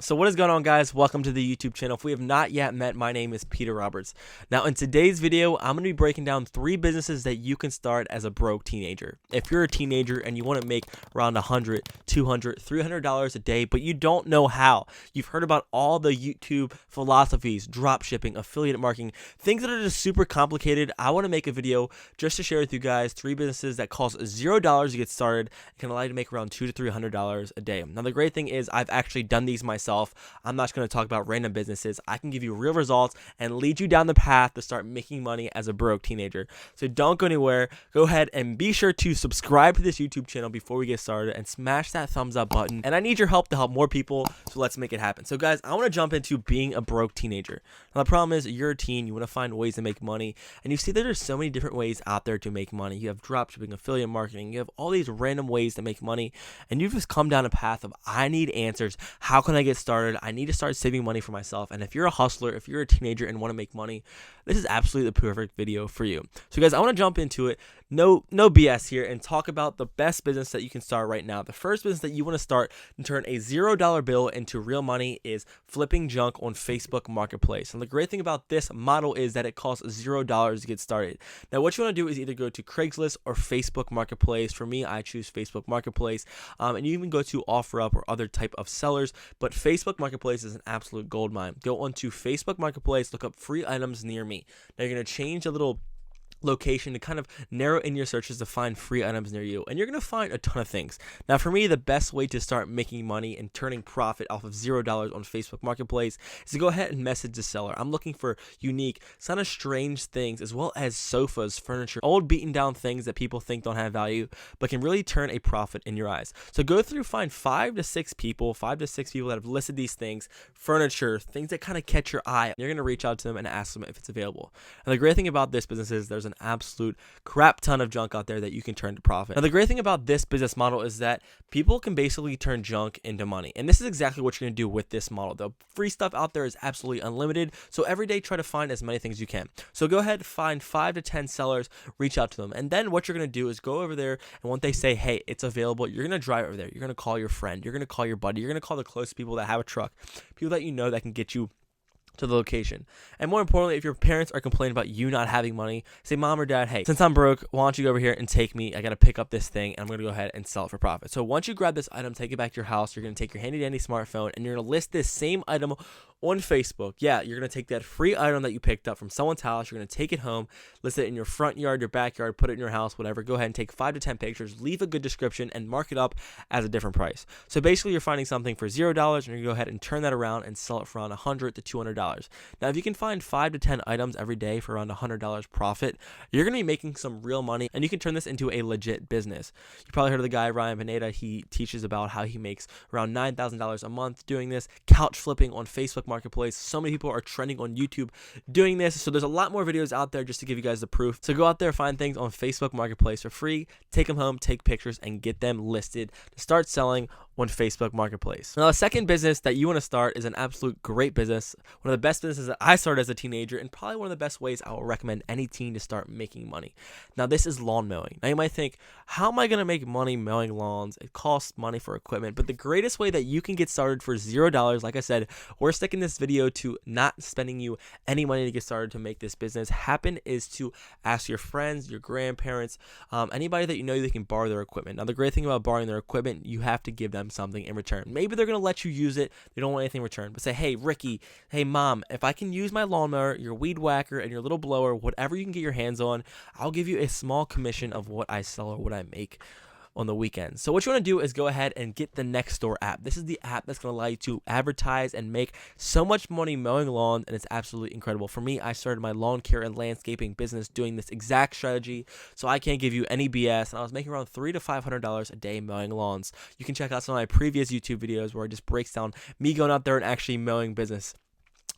So what is going on, guys? Welcome to the YouTube channel. If we have not yet met, my name is Peter Roberts. Now in today's video, I'm going to be breaking down 3 businesses that you can start as a broke teenager. If you're a teenager and you want to make around $100, $200, $300 a day, but you don't know how, you've heard about all the YouTube philosophies, drop shipping, affiliate marketing, things that are just super complicated. I want to make a video just to share with you guys 3 businesses that cost $0 to get started and can allow you to make around $200 to $300 a day. Now the great thing is I've actually done these myself. I'm not going to talk about random businesses. I can give you real results and lead you down the path to start making money as a broke teenager. So don't go anywhere. Go ahead and be sure to subscribe to this YouTube channel before we get started and smash that thumbs up button. And I need your help to help more people, so let's make it happen. So guys, I want to jump into being a broke teenager. Now the problem is you're a teen, you want to find ways to make money, and you see that there's so many different ways out there to make money. You have dropshipping, affiliate marketing, you have all these random ways to make money, and you've just come down a path of I need answers. How can I get started? I need to start saving money for myself. And if you're a hustler, if you're a teenager and want to make money, this is absolutely the perfect video for you. So guys, I want to jump into it. No BS here, and talk about the best business that you can start right now. The first business that you want to start and turn a $0 bill into real money is flipping junk on Facebook Marketplace. And the great thing about this model is that it costs $0 to get started. Now what you want to do is either go to Craigslist or Facebook Marketplace. For me, I choose Facebook Marketplace, and you even go to OfferUp or other type of sellers, but Facebook Marketplace is an absolute gold mine. Go onto Facebook Marketplace, look up free items near me. Now you're going to change a little location to kind of narrow in your searches to find free items near you, and you're going to find a ton of things. Now for me, the best way to start making money and turning profit off of $0 on Facebook Marketplace is to go ahead and message the seller. I'm looking for unique, kind of strange things, as well as sofas, furniture, old beaten down things that people think don't have value but can really turn a profit in your eyes. So go through, find 5 to 6 people that have listed these things, furniture, things that kind of catch your eye. You're going to reach out to them and ask them if it's available. And the great thing about this business is there's an absolute crap ton of junk out there that you can turn to profit. Now the great thing about this business model is that people can basically turn junk into money, and this is exactly what you're going to do with this model. The free stuff out there is absolutely unlimited, so every day try to find as many things as you can. So go ahead, find 5 to 10 sellers, reach out to them, and then what you're going to do is go over there, and when they say hey, it's available, you're going to drive over there. You're going to call your friend, you're going to call your buddy, you're going to call the close people that have a truck, people that you know that can get you to the location. And more importantly, if your parents are complaining about you not having money, say mom or dad, hey, since I'm broke, why don't you go over here and take me? I got to pick up this thing and I'm going to go ahead and sell it for profit. So once you grab this item, take it back to your house, you're going to take your handy dandy smartphone and you're going to list this same item on Facebook. Yeah, you're going to take that free item that you picked up from someone's house, you're going to take it home, list it in your front yard, your backyard, put it in your house, whatever. Go ahead and take 5 to 10 pictures, leave a good description, and mark it up as a different price. So basically you're finding something for $0 and you're going to go ahead and turn that around and sell it for around $100 to $200. Now if you can find 5 to 10 items every day for around $100 profit, you're going to be making some real money, and you can turn this into a legit business. You probably heard of the guy Ryan Pineda. He teaches about how he makes around $9,000 a month doing this, couch flipping on Facebook Marketplace. So many people are trending on YouTube doing this, so there's a lot more videos out there just to give you guys the proof. So go out there, find things on Facebook Marketplace for free, take them home, take pictures, and get them listed to start selling on Facebook Marketplace. Now the second business that you want to start is an absolute great business, one of the best businesses that I started as a teenager, and probably one of the best ways I will recommend any teen to start making money. Now this is lawn mowing. Now you might think, how am I going to make money mowing lawns? It costs money for equipment, but the greatest way that you can get started for $0, like I said, we're sticking this video to not spending you any money to get started to make this business happen, is to ask your friends, your grandparents, anybody that you know they can borrow their equipment. Now the great thing about borrowing their equipment, you have to give them something in return. Maybe they're going to let you use it, they don't want anything in return, but say, hey Ricky, hey mom, if I can use my lawnmower, your weed whacker, and your little blower, whatever you can get your hands on, I'll give you a small commission of what I sell or what I make on the weekend. So what you want to do is go ahead and get the Nextdoor app. This is the app that's going to allow you to advertise and make so much money mowing lawns, and it's absolutely incredible. For me, I started my lawn care and landscaping business doing this exact strategy, so I can't give you any BS, and I was making around $300 to $500 a day mowing lawns. You can check out some of my previous YouTube videos where it just breaks down me going out there and actually mowing business.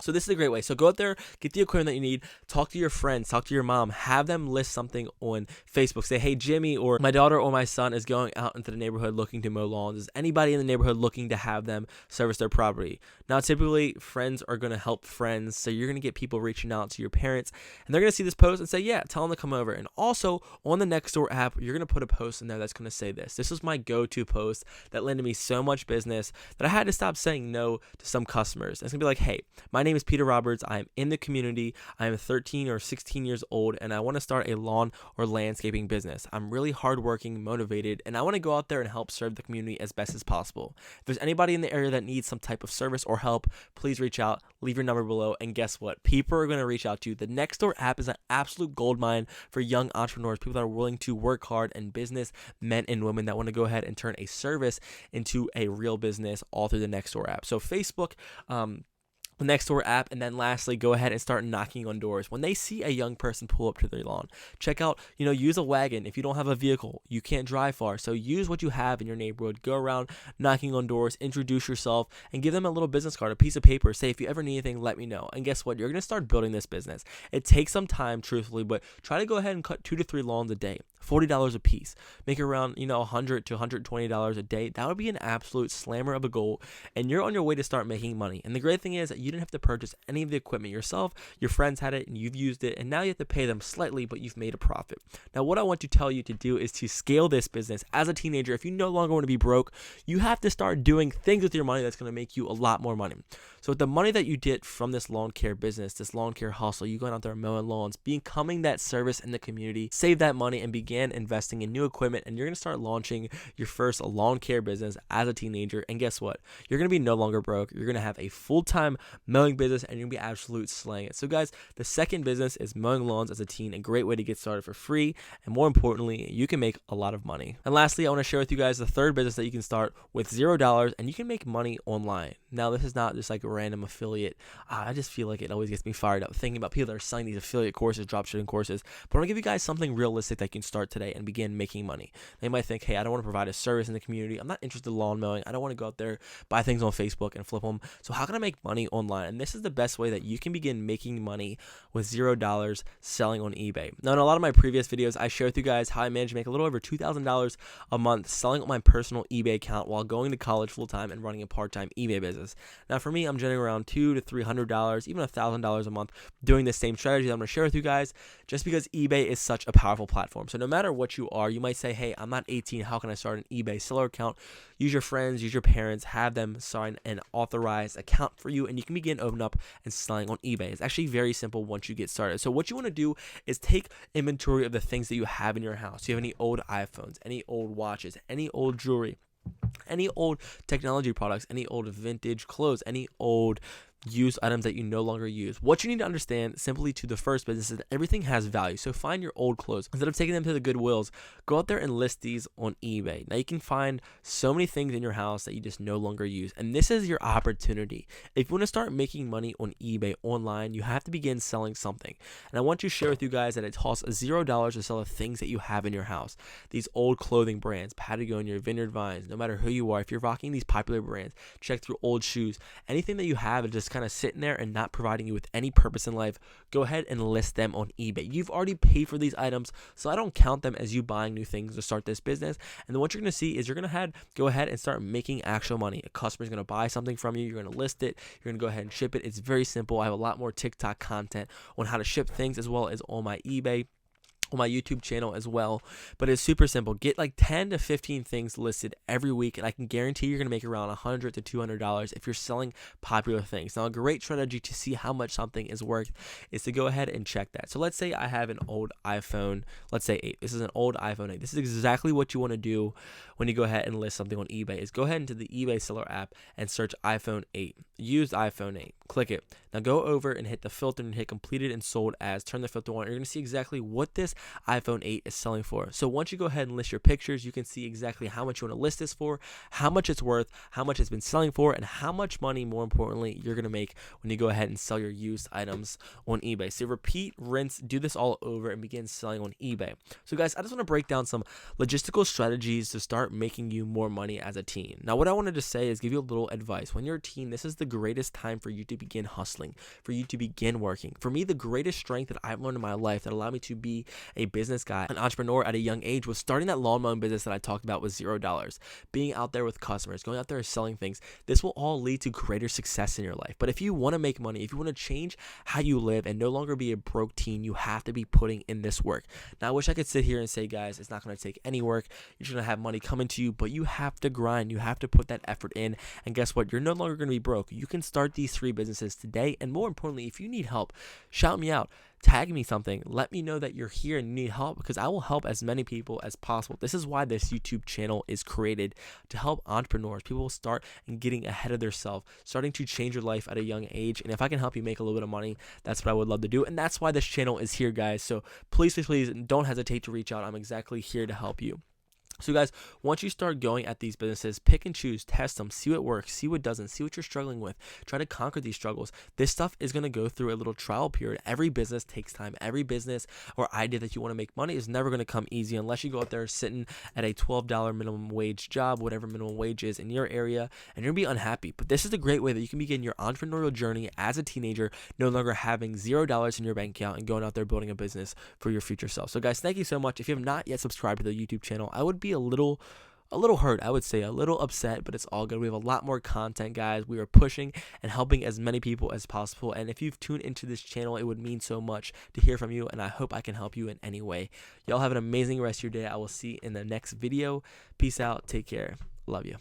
So this is a great way. So go out there, get the equipment that you need, talk to your friends, talk to your mom, have them list something on Facebook. Say, hey, Jimmy or my daughter or my son is going out into the neighborhood looking to mow lawns. Is anybody in the neighborhood looking to have them service their property? Now, typically, friends are going to help friends. So you're going to get people reaching out to your parents, and they're going to see this post and say, yeah, tell them to come over. And also on the Nextdoor app, you're going to put a post in there that's going to say this. This was my go-to post that landed me so much business that I had to stop saying no to some customers. And it's going to be like, hey, my name is Peter Roberts. I am in the community. I am 13 or 16 years old, and I want to start a lawn or landscaping business. I'm really hardworking, motivated, and I want to go out there and help serve the community as best as possible. If there's anybody in the area that needs some type of service or help, please reach out, leave your number below, and guess what? People are going to reach out to you. The Nextdoor app is an absolute goldmine for young entrepreneurs, people that are willing to work hard, and business men and women that want to go ahead and turn a service into a real business all through the Nextdoor app. So Facebook, the Nextdoor app, and then lastly, go ahead and start knocking on doors. When they see a young person pull up to their lawn, check out, use a wagon. If you don't have a vehicle, you can't drive far, so use what you have in your neighborhood. Go around knocking on doors, introduce yourself, and give them a little business card, a piece of paper. Say, if you ever need anything, let me know. And guess what? You're going to start building this business. It takes some time, truthfully, but try to go ahead and cut 2 to 3 lawns a day. $40 a piece. Make around, $100 to $120 a day. That would be an absolute slammer of a goal, and you're on your way to start making money. And the great thing is that you didn't have to purchase any of the equipment yourself. Your friends had it and you've used it, and now you have to pay them slightly, but you've made a profit. Now, what I want to tell you to do is to scale this business as a teenager. If you no longer want to be broke, you have to start doing things with your money that's going to make you a lot more money. So with the money that you get from this lawn care business, this lawn care hustle, you going out there mowing lawns, becoming that service in the community, save that money and begin investing in new equipment, and you're going to start launching your first lawn care business as a teenager. And guess what? You're going to be no longer broke. You're going to have a full-time mowing business, and you're going to be absolute slaying it. So guys, the second business is mowing lawns as a teen, a great way to get started for free, and more importantly, you can make a lot of money. And lastly, I want to share with you guys the third business that you can start with $0, and you can make money online. Now, this is not just like a random affiliate. I just feel like it always gets me fired up thinking about people that are selling these affiliate courses, dropshipping courses. But I want to give you guys something realistic that you can start today and begin making money. They might think, hey, I don't want to provide a service in the community. I'm not interested in lawn mowing. I don't want to go out there, buy things on Facebook and flip them. So how can I make money online? And this is the best way that you can begin making money with $0 selling on eBay. Now, in a lot of my previous videos, I share with you guys how I managed to make a little over $2,000 a month selling on my personal eBay account while going to college full-time and running a part-time eBay business. Now, for me, I'm generating around $200 to $300, even $1,000 a month doing the same strategy that I'm going to share with you guys, just because eBay is such a powerful platform. So no matter what you are, you might say, hey, I'm not 18. How can I start an eBay seller account? Use your friends, use your parents, have them sign an authorized account for you, and you can begin opening up and selling on eBay. It's actually very simple once you get started. So what you want to do is take inventory of the things that you have in your house. Do you have any old iPhones, any old watches, any old jewelry, any old technology products, any old vintage clothes, any old used items that you no longer use? What you need to understand simply to the first business is that everything has value. So find your old clothes. Instead of taking them to the Goodwills, go out there and list these on eBay. Now you can find so many things in your house that you just no longer use. And this is your opportunity. If you want to start making money on eBay online, you have to begin selling something. And I want to share with you guys that it costs $0 to sell the things that you have in your house. These old clothing brands, Patagonia, Vineyard Vines, no matter who you are, if you're rocking these popular brands, check through old shoes, anything that you have is just kind of sitting there and not providing you with any purpose in life, go ahead and list them on eBay. You've already paid for these items, so I don't count them as you buying new things to start this business. And then what you're going to see is you're going to go ahead and start making actual money. A customer is going to buy something from you. You're going to list it. You're going to go ahead and ship it. It's very simple. I have a lot more TikTok content on how to ship things as well as on my eBay, on my YouTube channel as well. But it's super simple. Get like 10 to 15 things listed every week, and I can guarantee you're going to make around $100 to $200 if you're selling popular things. Now, a great strategy to see how much something is worth is to go ahead and check that. So let's say I have an old iPhone, let's say 8. This is an old iPhone 8. This is exactly what you want to do when you go ahead and list something on eBay, is go ahead into the eBay seller app and search iPhone 8, used iPhone 8. Click it. Now go over and hit the filter and hit completed and sold as. Turn the filter on. You're going to see exactly what this iPhone 8 is selling for. So once you go ahead and list your pictures, you can see exactly how much you want to list this for, how much it's worth, how much it's been selling for, and how much money, more importantly, you're going to make when you go ahead and sell your used items on eBay. So repeat, rinse, do this all over and begin selling on eBay. So guys, I just want to break down some logistical strategies to start start making you more money as a teen. Now, what I wanted to say is give you a little advice. When you're a teen, this is the greatest time for you to begin hustling, for you to begin working. For me, the greatest strength that I've learned in my life that allowed me to be a business guy, an entrepreneur at a young age, was starting that lawn mowing business that I talked about with $0, being out there with customers, going out there and selling things. This will all lead to greater success in your life. But if you want to make money, if you want to change how you live and no longer be a broke teen, you have to be putting in this work. Now, I wish I could sit here and say, guys, it's not going to take any work. You're just going to have money coming to you, but you have to grind. You have to put that effort in. And guess what? You're no longer going to be broke. You can start these 3 businesses today. And more importantly, if you need help, shout me out. Tag me something. Let me know that you're here and you need help, because I will help as many people as possible. This is why this YouTube channel is created, to help entrepreneurs. People start and getting ahead of themselves, starting to change your life at a young age. And if I can help you make a little bit of money, that's what I would love to do. And that's why this channel is here, guys. So please don't hesitate to reach out. I'm exactly here to help you. So guys, once you start going at these businesses, pick and choose, test them, see what works, see what doesn't, see what you're struggling with, try to conquer these struggles. This stuff is going to go through a little trial period. Every business takes time. Every business or idea that you want to make money is never going to come easy unless you go out there sitting at a $12 minimum wage job, whatever minimum wage is in your area, and you're going to be unhappy. But this is a great way that you can begin your entrepreneurial journey as a teenager, no longer having $0 in your bank account and going out there building a business for your future self. So guys, thank you so much. If you have not yet subscribed to the YouTube channel, I would be a little hurt, I would say, a little upset, but it's all good. We have a lot more content, guys. We are pushing and helping as many people as possible. And if you've tuned into this channel, it would mean so much to hear from you, and I hope I can help you in any way. Y'all have an amazing rest of your day. I will see you in the next video. Peace out. Take care. Love you.